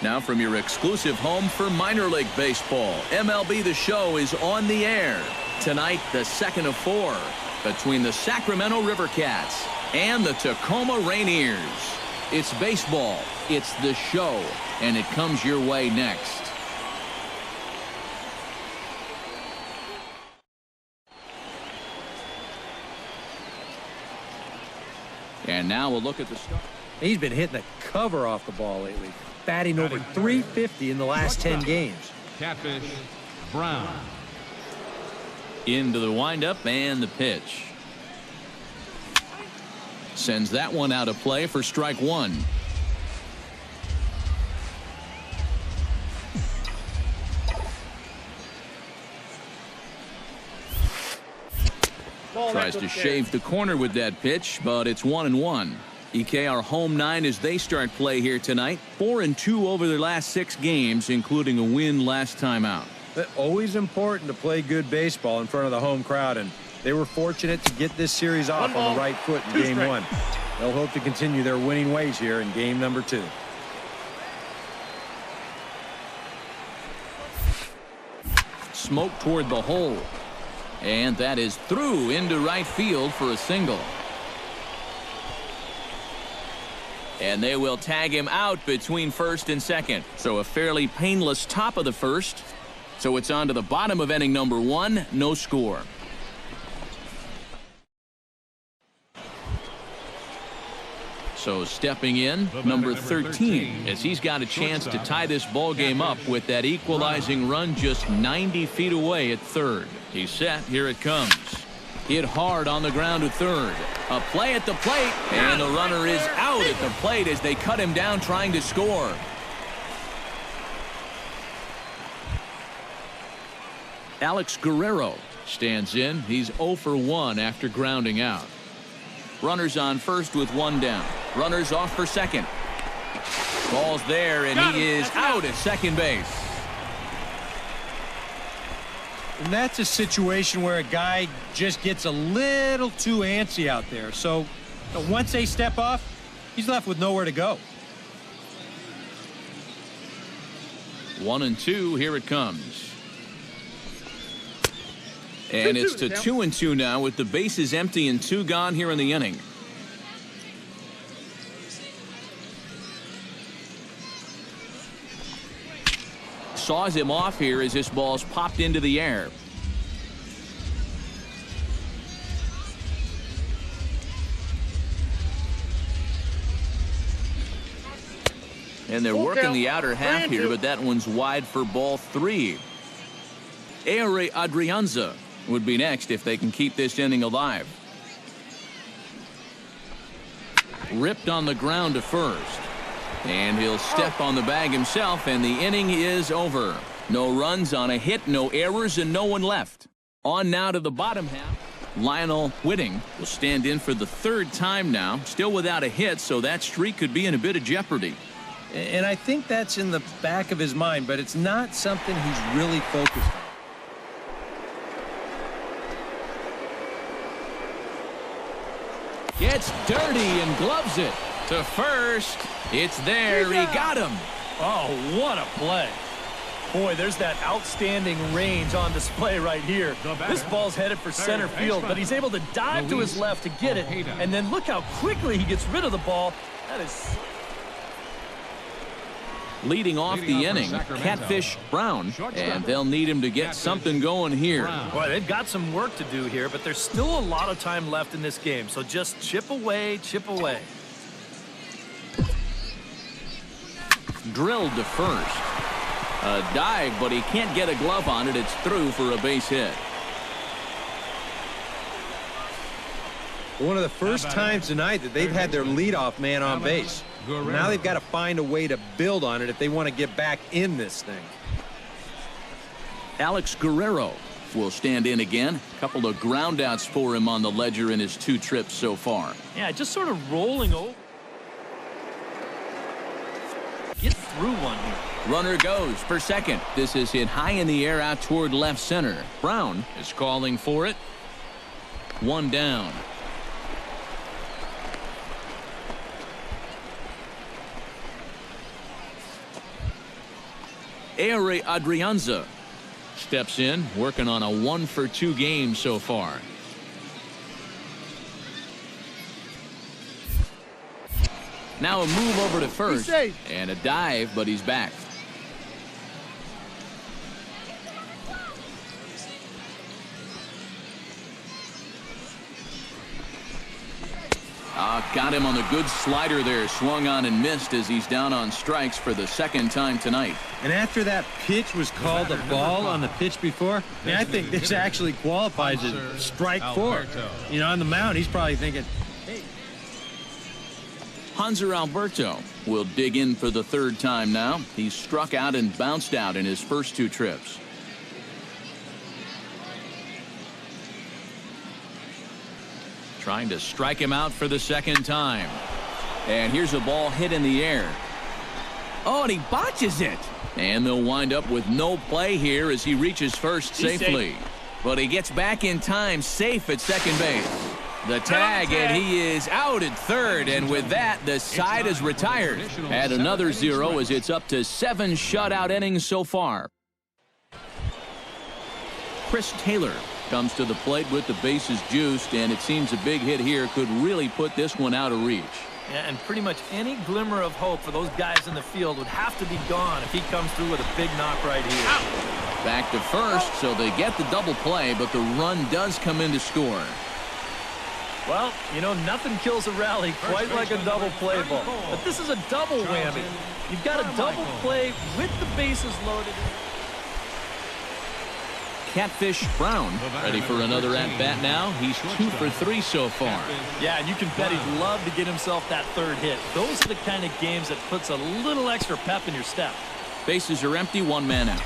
Now from your exclusive home for minor league baseball, MLB The Show is on the air. Tonight, the second of 4 between the Sacramento River Cats and the Tacoma Rainiers. It's baseball, it's The Show, and it comes your way next. And now we'll look at the start. He's been hitting the cover off the ball lately, batting over 350 in the last 10 games. Catfish, Brown. Into the windup and the pitch. Sends that one out of play for strike 1. Tries to shave the corner with that pitch, but it's 1-1. EK, our home 9 as they start play here tonight. 4-2 over their last 6 games, including a win last time out. But always important to play good baseball in front of the home crowd, and they were fortunate to get this series off on the right foot in game 1. They'll hope to continue their winning ways here in game number 2. Smoke toward the hole. And that is through into right field for a single. And they will tag him out between first and second. So a fairly painless top of the first. So it's on to the bottom of inning number 1. No score. So stepping in, number 13, as he's got a chance to tie this ball game up with that equalizing run just 90 feet away at third. He's set. Here it comes. Hit hard on the ground to third. A play at the plate, and the runner is out at the plate as they cut him down trying to score. Alex Guerrero stands in. He's 0 for 1 after grounding out. Runners on first with 1 down. Runners off for second. Ball's there, and he is out at second base. And that's a situation where a guy just gets a little too antsy out there. So once they step off, he's left with nowhere to go. 1-2. Here it comes. And it's to 2-2 now with the bases empty and 2 gone here in the inning. Saws him off here as this ball's popped into the air. And they're working the outer half here, but that one's wide for ball 3. Ehire Adrianza would be next if they can keep this inning alive. Ripped on the ground to first. And he'll step on the bag himself, and the inning is over. No runs on a hit, no errors, and no one left. On now to the bottom half. Lionel Whitting will stand in for the 3rd time now. Still without a hit, so that streak could be in a bit of jeopardy. And I think that's in the back of his mind, but it's not something he's really focused on. Gets dirty and gloves it to first. It's there. He got him. Oh, what a play. Boy, there's that outstanding range on display right here. This ball's headed for center field, but he's able to dive to his left to get it. And then look how quickly he gets rid of the ball. That is... Leading off the inning, Catfish Brown, and they'll need him to get something going here. Boy, they've got some work to do here, but there's still a lot of time left in this game, so just chip away, chip away. Drilled to first. A dive, but he can't get a glove on it. It's through for a base hit. One of the first times tonight that they've had their leadoff man on base. Now they've got to find a way to build on it if they want to get back in this thing. Alex Guerrero will stand in again. A couple of groundouts for him on the ledger in his 2 trips so far. Yeah, just sort of rolling over. Get through one here. Runner goes for second. This is hit high in the air out toward left center. Brown is calling for it. 1 down. Adrianza steps in, working on a 1-for-2 game so far. Now a move over to first and a dive, but he's back. Got him on the good slider there. Swung on and missed as he's down on strikes for the second time tonight. And after that pitch was called a ball on the pitch before, I think this actually qualifies as strike 4. You know, on the mound, he's probably thinking, hey. Hanser Alberto will dig in for the third time now. He's struck out and bounced out in his first 2 trips. Trying to strike him out for the second time. And here's a ball hit in the air. Oh, and he botches it. And they'll wind up with no play here as he reaches first safely. But he gets back in time, safe at second base. The tag, and he is out at third. And with that, the side is retired. At another 0 as it's up to 7 shutout innings so far. Chris Taylor comes to the plate with the bases juiced, and it seems a big hit here could really put this one out of reach. Yeah, and pretty much any glimmer of hope for those guys in the field would have to be gone if he comes through with a big knock right here. Out. Back to first, so they get the double play, but the run does come in to score. Well, you know, nothing kills a rally quite like a double play ball. But this is a double whammy. You've got a double play with the bases loaded. Catfish Brown ready for another at-bat now. He's 2 for 3 so far. Yeah, and you can bet he'd love to get himself that third hit. Those are the kind of games that puts a little extra pep in your step. Bases are empty, 1 man out.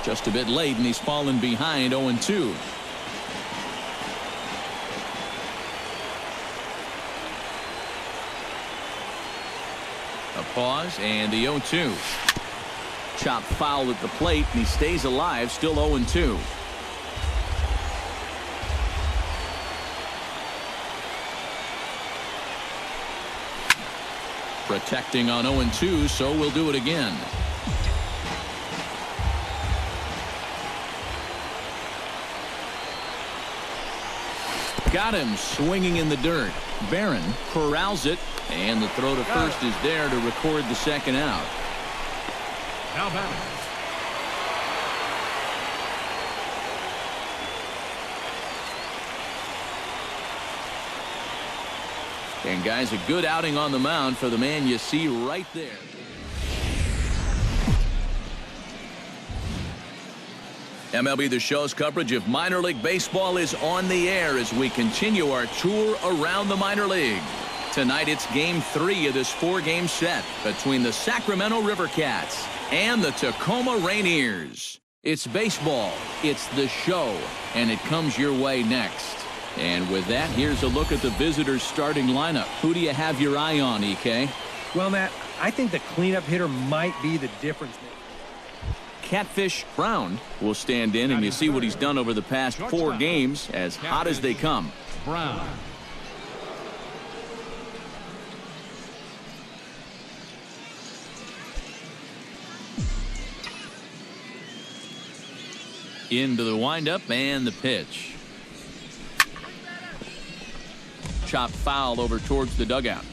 Just a bit late, and he's fallen behind 0-2. A pause, and the 0-2. Chop foul at the plate, and he stays alive, still 0-2. Protecting on 0-2, so we'll do it again. Got him swinging in the dirt. Barron corrals it, and the throw to first is there to record the second out. Now batting. And guys, a good outing on the mound for the man you see right there. MLB The Show's coverage of minor league baseball is on the air as we continue our tour around the minor league. Tonight it's game 3 of this 4-game set between the Sacramento River Cats and the Tacoma Rainiers. It's baseball, it's the show, and it comes your way next. And with that, here's a look at the visitors' starting lineup. Who do you have your eye on, EK? Well, Matt, I think the cleanup hitter might be the difference maker. Catfish Brown will stand in, and you see what he's done over the past 4 games, as hot as they come. Brown. Into the windup and the pitch. Chop foul over towards the dugout.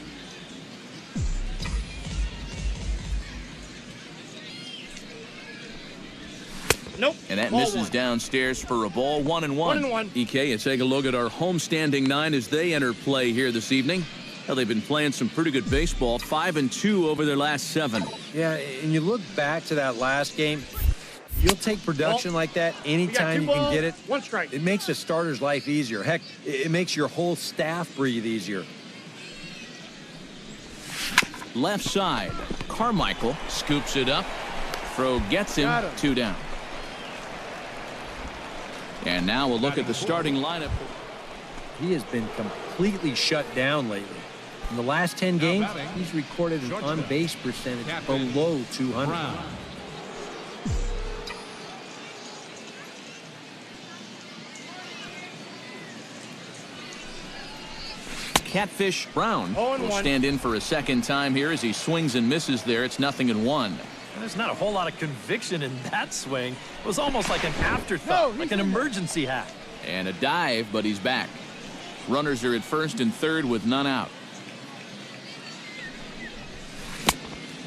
Nope. And that ball misses 1. Downstairs for a ball. 1-1. EK, let's take a look at our homestanding 9 as they enter play here this evening. Well, they've been playing some pretty good baseball. 5-2 over their last 7. Yeah, and you look back to that last game, you'll take production like that anytime you can get it. 1 strike. It makes a starter's life easier. Heck, it makes your whole staff breathe easier. Left side. Carmichael scoops it up. Throw gets him. 2 down. And now we'll look at the starting lineup. He has been completely shut down lately. In the last 10 games, he's recorded an on-base percentage below 200. Brown. Catfish Brown will stand in for a second time here as he swings and misses there. It's 0-1. There's not a whole lot of conviction in that swing. It was almost like an afterthought, like an emergency hack. And a dive, but he's back. Runners are at first and third with none out.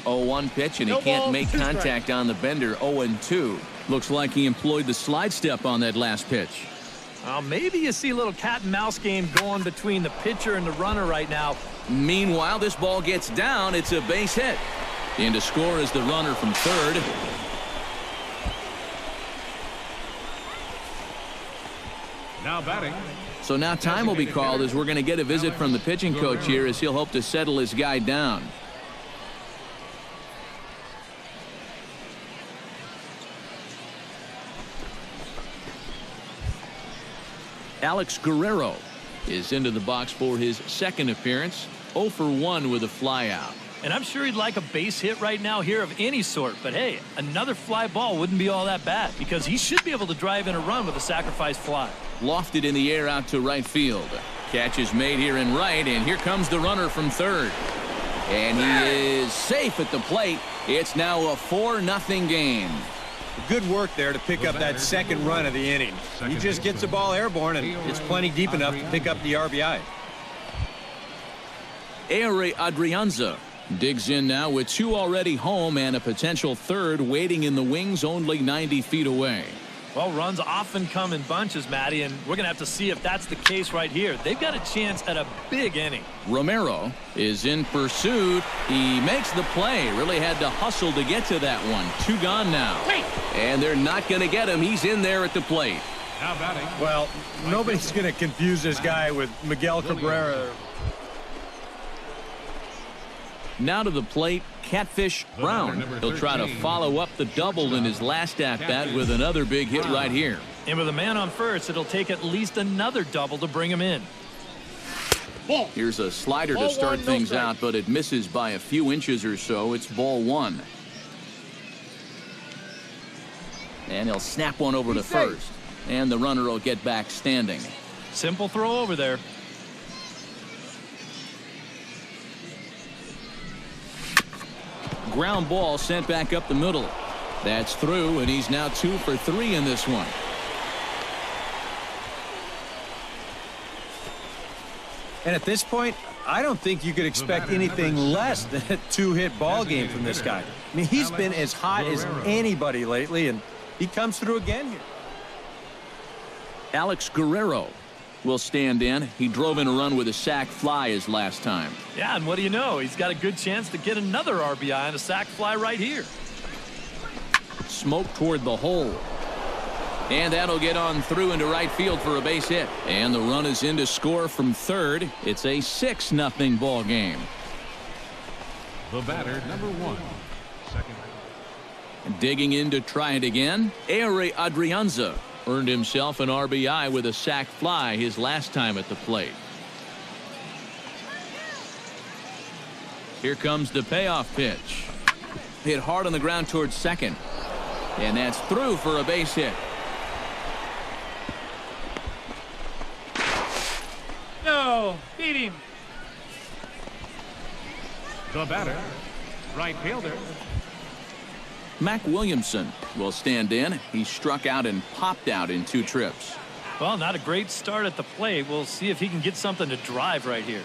0-1 pitch, and he can't make contact on the bender. 0-2. Looks like he employed the slide step on that last pitch. Maybe you see a little cat and mouse game going between the pitcher and the runner right now. Meanwhile, this ball gets down. It's a base hit. In to score is the runner from third. Now batting. So now time will be called as we're going to get a visit from the pitching coach here as he'll hope to settle his guy down. Alex Guerrero is into the box for his second appearance. 0 for 1 with a flyout. And I'm sure he'd like a base hit right now here of any sort. But hey, another fly ball wouldn't be all that bad because he should be able to drive in a run with a sacrifice fly. Lofted in the air out to right field. Catch is made here in right, and here comes the runner from third. And he is safe at the plate. It's now a 4-0 game. Good work there to pick up that second run of the inning. He just gets the ball airborne, and it's plenty deep enough to pick up the RBI. Adrianza digs in now with 2 already home and a potential third waiting in the wings only 90 feet away. Well, runs often come in bunches, Matty, and we're going to have to see if that's the case right here. They've got a chance at a big inning. Romero is in pursuit. He makes the play. Really had to hustle to get to that one. 2 gone now. And they're not going to get him. He's in there at the plate. Now batting. Well, nobody's going to confuse this guy with Miguel Cabrera. Now to the plate, Catfish Brown. He'll try to follow up the double in his last at-bat with another big hit right here. And with a man on first, it'll take at least another double to bring him in. Here's a slider to start things out, but it misses by a few inches or so. It's ball 1. And he'll snap one over to first. And the runner will get back standing. Simple throw over there. Ground ball sent back up the middle. That's through, and he's now 2 for 3 in this one. And at this point, I don't think you could expect anything less than a 2-hit ball game from this guy. I mean, he's been as hot as anybody lately, and he comes through again here. Alex Guerrero will stand in. He drove in a run with a sac fly his last time. Yeah, and what do you know? He's got a good chance to get another RBI on a sac fly right here. Smoke toward the hole. And that'll get on through into right field for a base hit. And the run is in to score from third. It's a 6-0 ball game. The batter, number 1. Second. Digging in to try it again. Adrianza earned himself an RBI with a sac fly his last time at the plate. Here comes the payoff pitch. Hit hard on the ground towards second. And that's through for a base hit. No, beat him. The batter, right fielder. Mac Williamson will stand in. He struck out and popped out in 2 trips. Well, not a great start at the plate. We'll see if he can get something to drive right here.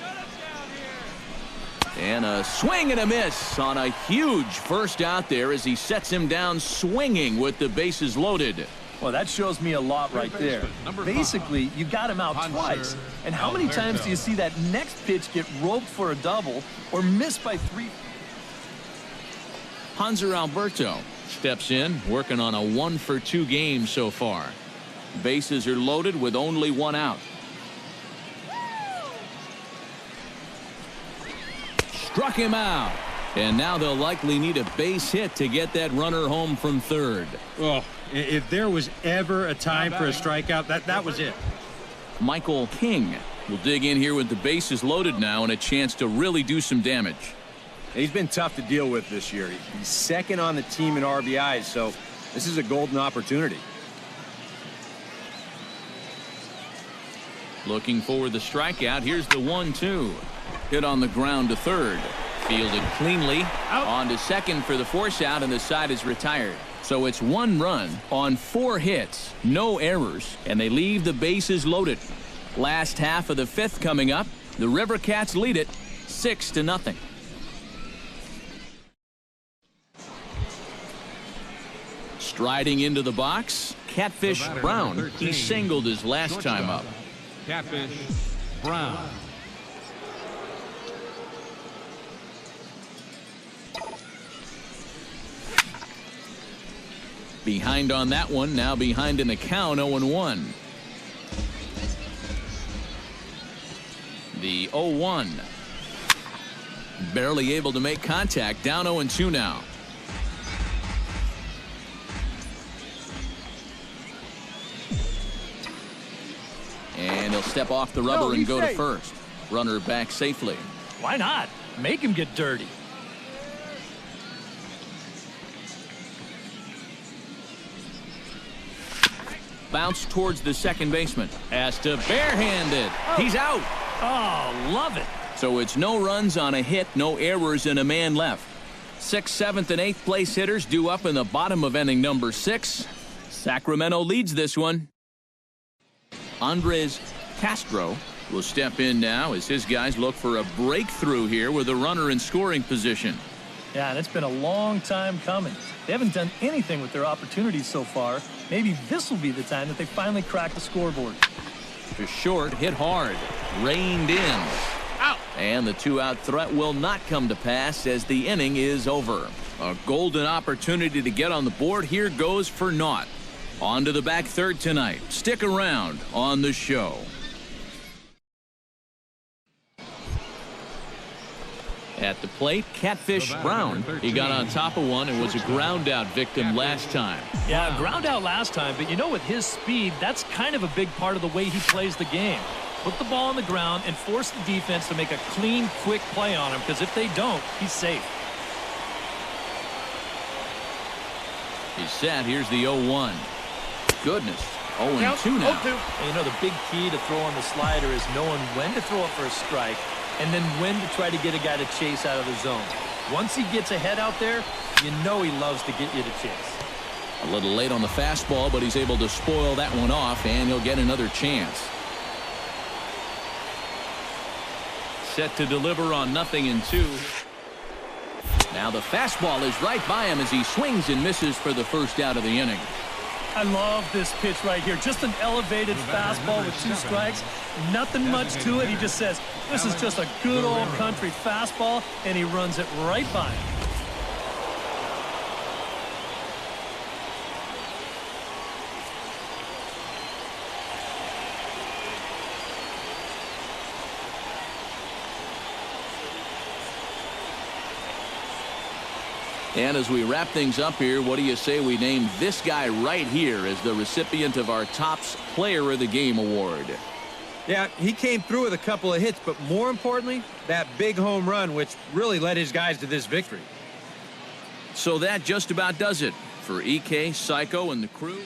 And a swing and a miss on a huge first out there as he sets him down swinging with the bases loaded. Well, that shows me a lot right there. Basically, you got him out twice. And how many times do you see that next pitch get roped for a double or missed by 3? Hanser Alberto steps in, working on a 1 for 2 game so far. Bases are loaded with only 1 out. Struck him out. And now they'll likely need a base hit to get that runner home from third. Oh, if there was ever a time for a strikeout, that was it. Michael King will dig in here with the bases loaded now and a chance to really do some damage. He's been tough to deal with this year. He's second on the team in RBIs, so this is a golden opportunity. Looking for the strikeout. Here's the 1-2. Hit on the ground to third. Fielded cleanly. On to second for the force out, and the side is retired. So it's 1 run on 4 hits, no errors, and they leave the bases loaded. Last half of the 5th coming up. The River Cats lead it 6-0. Striding into the box, Catfish Brown. He singled his last time up. Catfish Brown. Behind on that one, now behind in the count, 0-1. The 0-1. Barely able to make contact, down 0-2 now. And he'll step off the rubber and go to first. Runner back safely. Why not? Make him get dirty. Bounce towards the second baseman. Has to barehanded. He's out. Oh, love it. So it's no runs on a hit, no errors, and a man left. 6th, 7th, and 8th place hitters due up in the bottom of inning number 6. Sacramento leads this one. Andres Castro will step in now as his guys look for a breakthrough here with a runner in scoring position. Yeah, and it's been a long time coming. They haven't done anything with their opportunities so far. Maybe this will be the time that they finally crack the scoreboard. To short, hit hard, reined in. Out. And the 2-out threat will not come to pass as the inning is over. A golden opportunity to get on the board here goes for naught. On to the back third tonight. Stick around on the show. At the plate, Catfish Brown. He got on top of one and was a ground out victim last time. Yeah, ground out last time, but you know, with his speed, that's kind of a big part of the way he plays the game. Put the ball on the ground and force the defense to make a clean, quick play on him, because if they don't, he's safe. He's set. Here's the 0-1. Goodness. 0-2 now. And you know, the big key to throw on the slider is knowing when to throw it for a strike and then when to try to get a guy to chase out of the zone. Once he gets ahead out there, you know he loves to get you to chase. A little late on the fastball, but he's able to spoil that one off, and he'll get another chance. Set to deliver on 0-2. Now the fastball is right by him as he swings and misses for the first out of the inning. I love this pitch right here. Just an elevated fastball with 2 strikes. Nothing much to it. He just says, this is just a good old country fastball, and he runs it right by him. And as we wrap things up here, what do you say we name this guy right here as the recipient of our Topps Player of the Game award? Yeah, he came through with a couple of hits, but more importantly, that big home run, which really led his guys to this victory. So that just about does it for EK, Psycho, and the crew.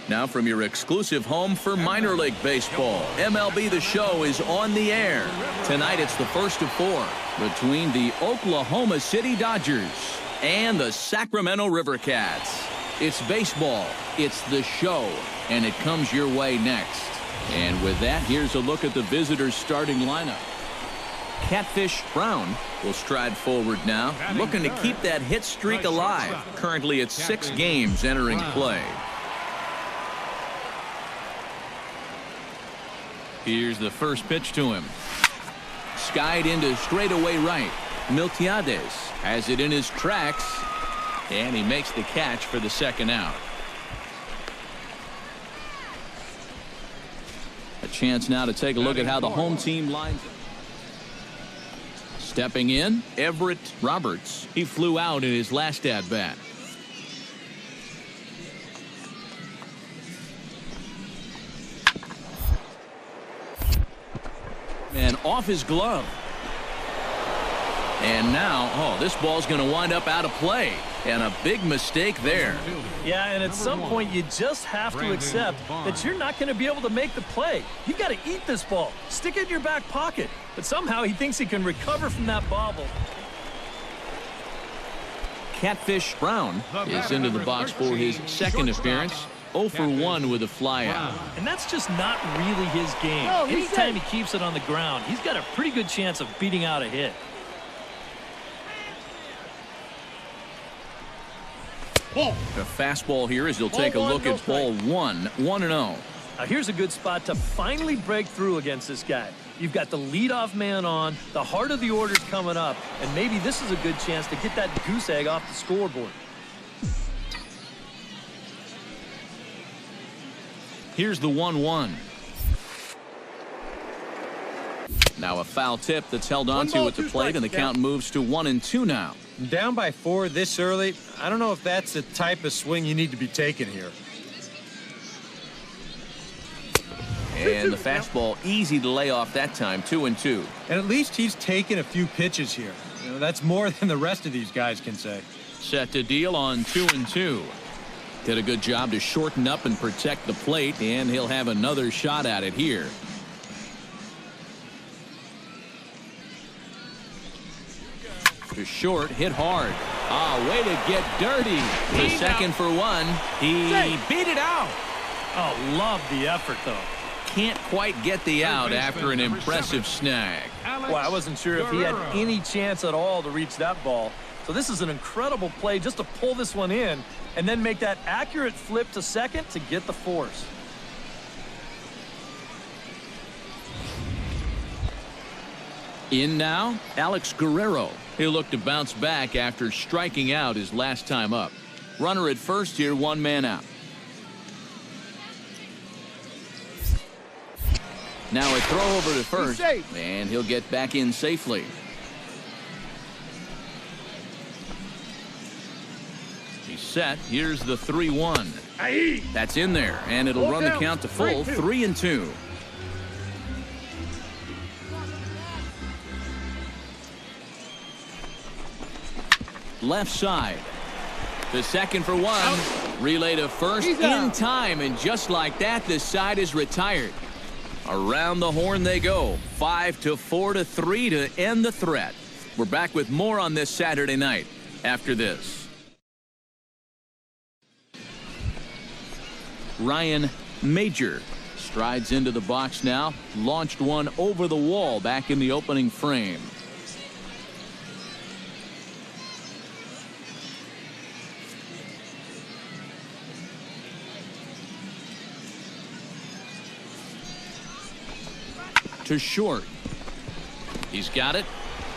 Now from your exclusive home for minor league baseball, MLB The Show is on the air. Tonight it's the first of 4 between the Oklahoma City Dodgers and the Sacramento River Cats. It's baseball, it's The Show, and it comes your way next. And with that, here's a look at the visitors' starting lineup. Catfish Brown will stride forward now, looking to keep that hit streak alive. Currently at 6 games entering play. Here's the first pitch to him. Skied into straightaway right. Miltiades has it in his tracks, and he makes the catch for the second out. A chance now to take a look at how the home team lines up. Stepping in, Everett Roberts. He flew out in his last at-bat. And off his glove. And now, this ball's going to wind up out of play. And a big mistake there. Yeah, and at some point you just have to accept that you're not going to be able to make the play. You got to eat this ball. Stick it in your back pocket. But somehow he thinks he can recover from that bobble. Catfish Brown is into the box for his second appearance. 0 for 1 with a flyout. And that's just not really his game. Anytime he keeps it on the ground, he's got a pretty good chance of beating out a hit. The fastball here as he'll take a look at ball 1, 1-0. Now here's a good spot to finally break through against this guy. You've got the leadoff man on, the heart of the order's coming up, and maybe this is a good chance to get that goose egg off the scoreboard. Here's the 1-1. Now a foul tip that's held onto at the plate, and the count moves to 1-2 now. Down by 4 this early, I don't know if that's the type of swing you need to be taking here. And the fastball easy to lay off that time, 2-2. And at least he's taken a few pitches here. You know, that's more than the rest of these guys can say. Set to deal on 2-2. Did a good job to shorten up and protect the plate, and he'll have another shot at it here. To short, hit hard. Way to get dirty. The second for 1. He beat it out. Oh, love the effort, though. Can't quite get the out after an impressive snag. Well, I wasn't sure if he had any chance at all to reach that ball. So this is an incredible play just to pull this one in and then make that accurate flip to second to get the force. In now, Alex Guerrero. He'll look to bounce back after striking out his last time up. Runner at first here, 1 man out. Now a throw over to first, and he'll get back in safely. He's set. Here's the 3-1. That's in there, and it'll run the count to full, 3-2. Left side. The second for 1. Relay to first in time, and just like that, the side is retired. Around the horn they go. 5-4-3 to end the threat. We're back with more on this Saturday night after this. Ryan Major strides into the box now. Launched one over the wall back in the opening frame. To short. He's got it.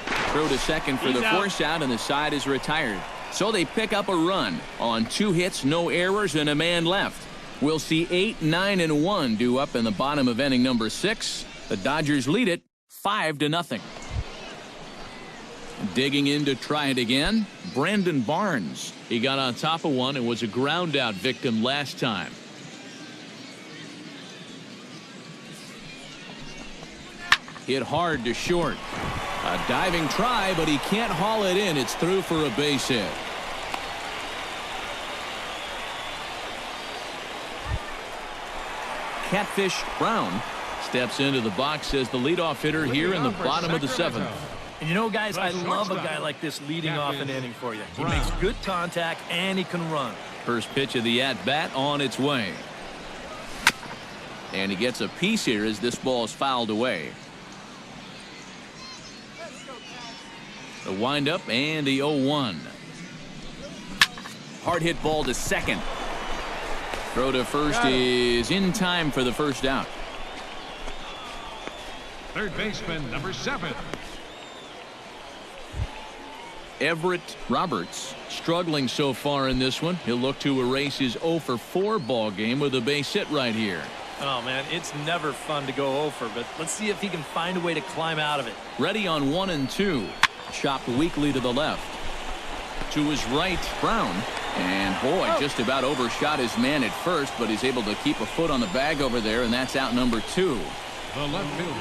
Throw to second for the force out, and the side is retired. So they pick up a run on 2 hits, no errors, and a man left. We'll see 8, 9, and 1 due up in the bottom of inning number 6. The Dodgers lead it 5-0. Digging in to try it again, Brandon Barnes. He got on top of one and was a ground out victim last time. Hit hard to short. A diving try, but he can't haul it in. It's through for a base hit. Catfish Brown steps into the box as the leadoff hitter here in the bottom of the 7th. And you know, guys, I love a guy like this leading off an inning for you. He makes good contact and he can run. First pitch of the at-bat on its way. And he gets a piece here as this ball is fouled away. The windup and the 0-1. Hard hit ball to second. Throw to first is in time for the first out. Third baseman, number 7. Everett Roberts struggling so far in this one. He'll look to erase his 0 for 4 ball game with a base hit right here. Oh, man, it's never fun to go 0 for, but let's see if he can find a way to climb out of it. Ready on 1 and 2. Chopped weakly to the left. To his right, Brown. And boy, just about overshot his man at first, but he's able to keep a foot on the bag over there, and that's out number 2. The left fielder.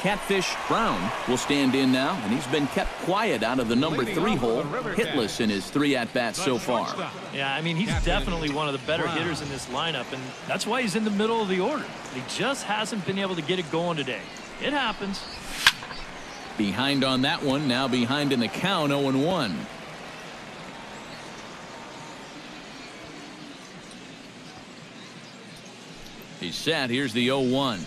Catfish Brown will stand in now, and he's been kept quiet out of the number 3 hole, hitless in his 3 at-bats so far. Yeah, I mean, he's definitely one of the better hitters in this lineup, and that's why he's in the middle of the order. He just hasn't been able to get it going today. It happens. Behind on that one, now behind in the count, 0-1. He's set. Here's the 0-1.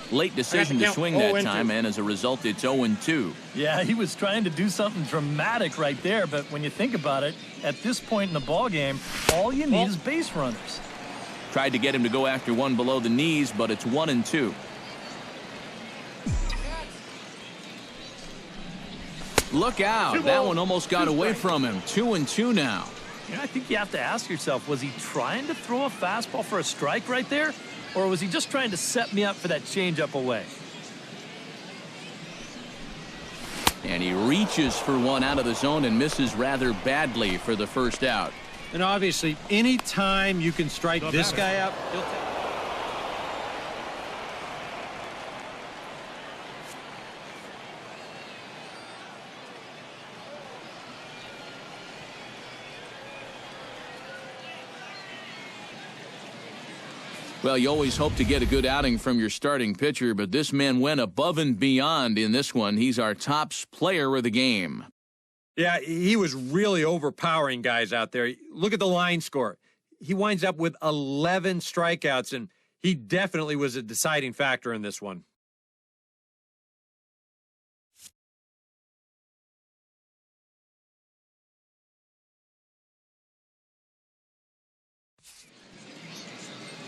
Late decision to swing that time, and as a result, it's 0-2. Yeah, he was trying to do something dramatic right there, but when you think about it, at this point in the ball game, all you need is base runners. Tried to get him to go after one below the knees, but it's 1-2. Look out. That one almost got away from him. 2-2 now. You know, I think you have to ask yourself, was he trying to throw a fastball for a strike right there? Or was he just trying to set me up for that changeup away? And he reaches for one out of the zone and misses rather badly for the first out. And obviously, any time you can strike this guy out, he'll take. Well, you always hope to get a good outing from your starting pitcher, but this man went above and beyond in this one. He's our top player of the game. Yeah, he was really overpowering guys out there. Look at the line score. He winds up with 11 strikeouts, and he definitely was a deciding factor in this one.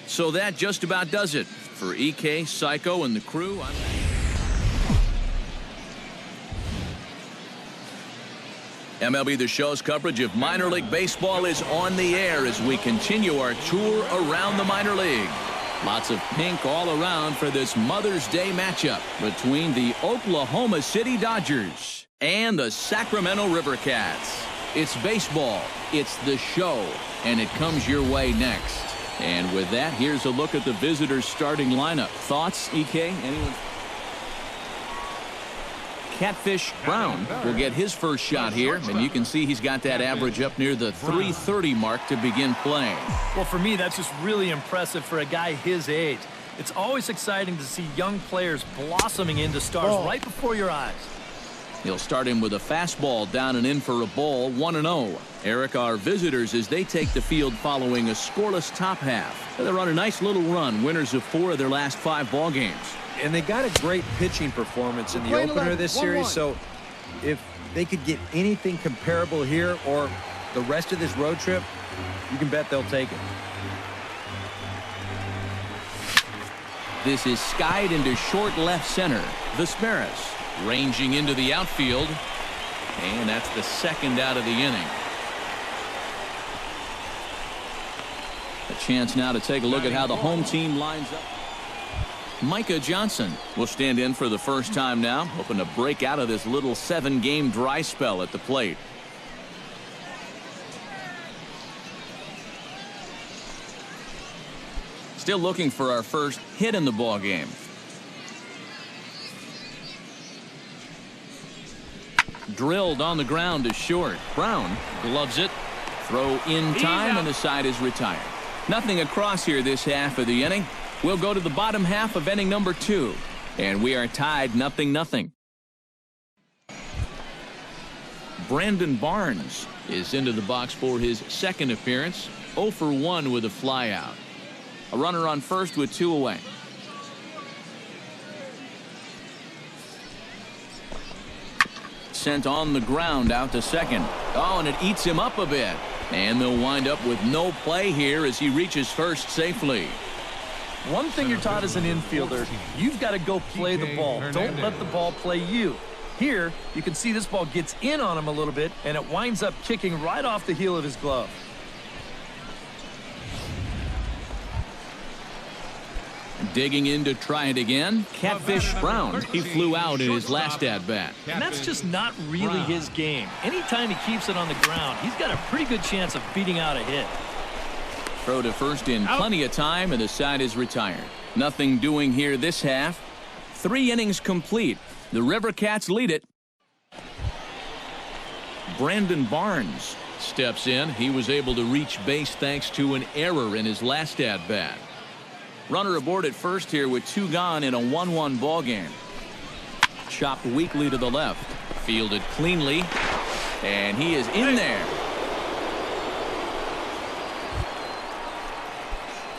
So that just about does it for EK, Psycho, and the crew. MLB The Show's coverage of minor league baseball is on the air as we continue our tour around the minor league. Lots of pink all around for this Mother's Day matchup between the Oklahoma City Dodgers and the Sacramento River Cats. It's baseball, it's the show, and it comes your way next. And with that, here's a look at the visitors' starting lineup. Thoughts, EK? Anyone? Catfish Brown will get his first shot here, and you can see he's got that average up near the 330 mark to begin playing. Well, for me, that's just really impressive for a guy his age. It's always exciting to see young players blossoming into stars right before your eyes. He'll start him with a fastball down and in for a ball, 1-0. Eric, our visitors, as they take the field following a scoreless top half. They're on a nice little run, winners of 4 of their last 5 ball games. And they got a great pitching performance in the opener of this series, so if they could get anything comparable here or the rest of this road trip, you can bet they'll take it. This is skied into short left center. Vesperis ranging into the outfield, and that's the second out of the inning. A chance now to take a look at how the home team lines up. Micah Johnson will stand in for the first time now, hoping to break out of this little 7-game dry spell at the plate. Still looking for our first hit in the ball game. Drilled on the ground to short. Brown gloves it. Throw in time, and the side is retired. Nothing across here this half of the inning. We'll go to the bottom half of inning number 2, and we are tied 0-0. Brandon Barnes is into the box for his second appearance. 0 for 1 with a flyout. A runner on first with 2 away. Sent on the ground out to second. Oh, and it eats him up a bit. And they'll wind up with no play here as he reaches first safely. One thing you're taught as an infielder, you've got to go play the ball. Don't let the ball play you. Here, you can see this ball gets in on him a little bit, and it winds up kicking right off the heel of his glove. Digging in to try it again, Catfish Brown. He flew out in his last at-bat. And that's just not really his game. Anytime he keeps it on the ground, he's got a pretty good chance of beating out a hit. Throw to first in plenty of time, and the side is retired. Nothing doing here this half. 3 innings complete. The River Cats lead it. Brandon Barnes steps in. He was able to reach base thanks to an error in his last at-bat. Runner aboard at first here with 2 gone in a 1-1 ball game. Chopped weakly to the left. Fielded cleanly. And he is in there.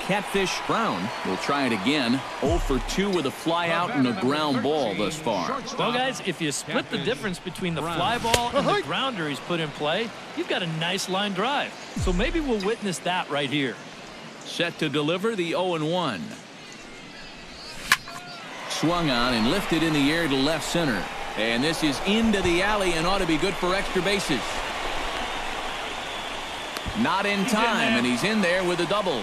Catfish Brown will try it again. 0 for 2 with a fly out and a ground ball thus far. Well, guys, if you split the difference between the fly ball and the grounder he's put in play, you've got a nice line drive. So maybe we'll witness that right here. Set to deliver the 0-1. Swung on and lifted in the air to left center. And this is into the alley and ought to be good for extra bases. Not in time, and he's in there with a double.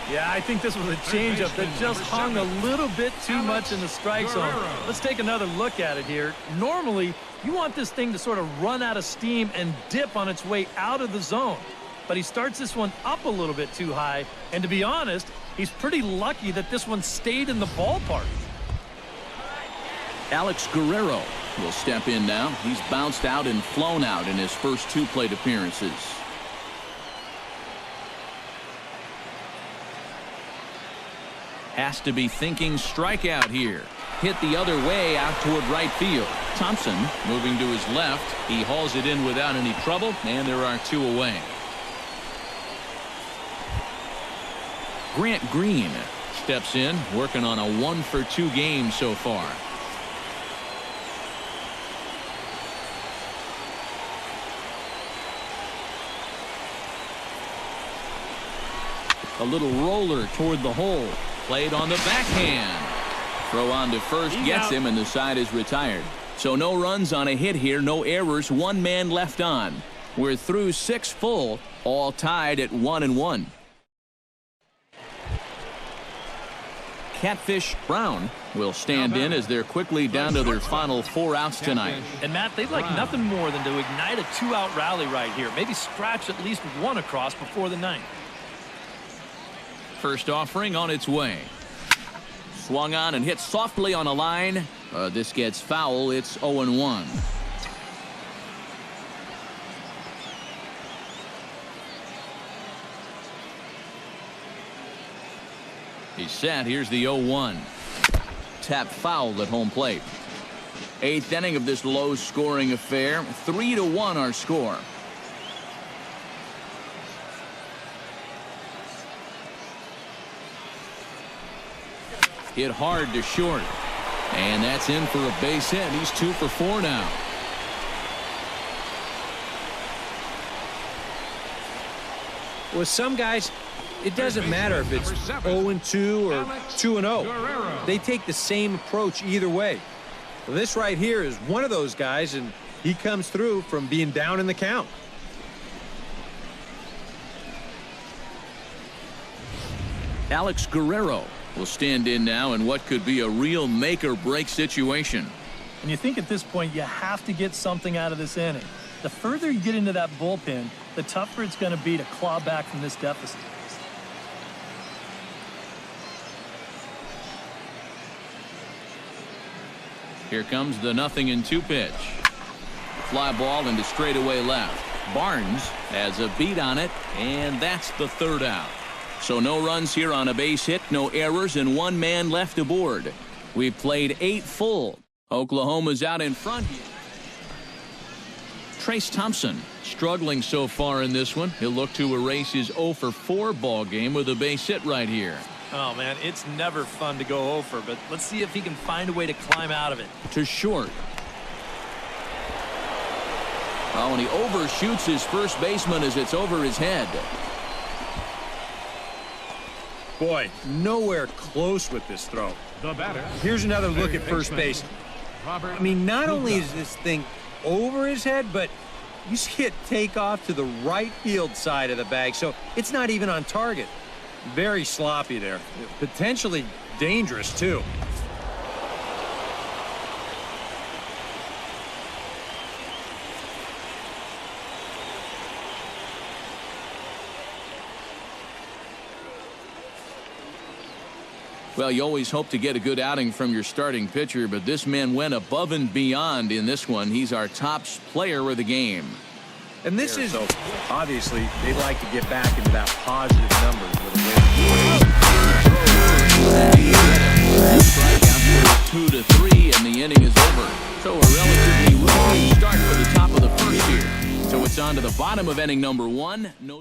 Yeah, I think this was a changeup that just hung a little bit too much in the strike zone. Let's take another look at it here. Normally, you want this thing to sort of run out of steam and dip on its way out of the zone. But he starts this one up a little bit too high. And to be honest, he's pretty lucky that this one stayed in the ballpark. Alex Guerrero will step in now. He's bounced out and flown out in his first 2 plate appearances. Has to be thinking strikeout here. Hit the other way out toward right field. Thompson moving to his left. He hauls it in without any trouble, and there are 2 away. Grant Green steps in, working on a 1 for 2 game so far. A little roller toward the hole. Played on the backhand. Throw on to first gets him, and the side is retired. So no runs on a hit here, no errors, 1 man left on. We're through 6 full, all tied at 1-1. Catfish Brown will stand in as they're quickly down to their final 4 outs tonight. And Matt, they'd like nothing more than to ignite a 2-out rally right here. Maybe scratch at least 1 across before the 9th. First offering on its way. Swung on and hit softly on a line. This gets foul. It's 0-1. He's set. Here's the 0-1. Tap foul at home plate. 8th inning of this low-scoring affair. 3-1 our score. Hit hard to short. And that's in for a base hit. He's 2 for 4 now. With some guys, it doesn't matter if it's 0-2 or 2-0. They take the same approach either way. Well, this right here is one of those guys, and he comes through from being down in the count. Alex Guerrero will stand in now in what could be a real make-or-break situation. And you think at this point you have to get something out of this inning. The further you get into that bullpen, the tougher it's going to be to claw back from this deficit. Here comes the 0-2 pitch. Fly ball into straightaway left. Barnes has a beat on it, and that's the 3rd out. So no runs here on a base hit, no errors, and 1 man left aboard. We've played 8 full. Oklahoma's out in front here. Trace Thompson struggling so far in this one. He'll look to erase his 0 for 4 ball game with a base hit right here. Oh, man, it's never fun to go over, but let's see if he can find a way to climb out of it. To short. Oh, and he overshoots his first baseman as it's over his head. Boy, nowhere close with this throw. The batter. Here's another look at first base. I mean, not only is this thing over his head, but you see it take off to the right field side of the bag, so it's not even on target. Very sloppy there. Potentially dangerous, too. Well, you always hope to get a good outing from your starting pitcher, but this man went above and beyond in this one. He's our top player of the game. And this is, obviously, they'd like to get back into that positive numbers with a win. 2-3, and the inning is over. So a relatively routine start for the top of the first here. So it's on to the bottom of inning number 1. No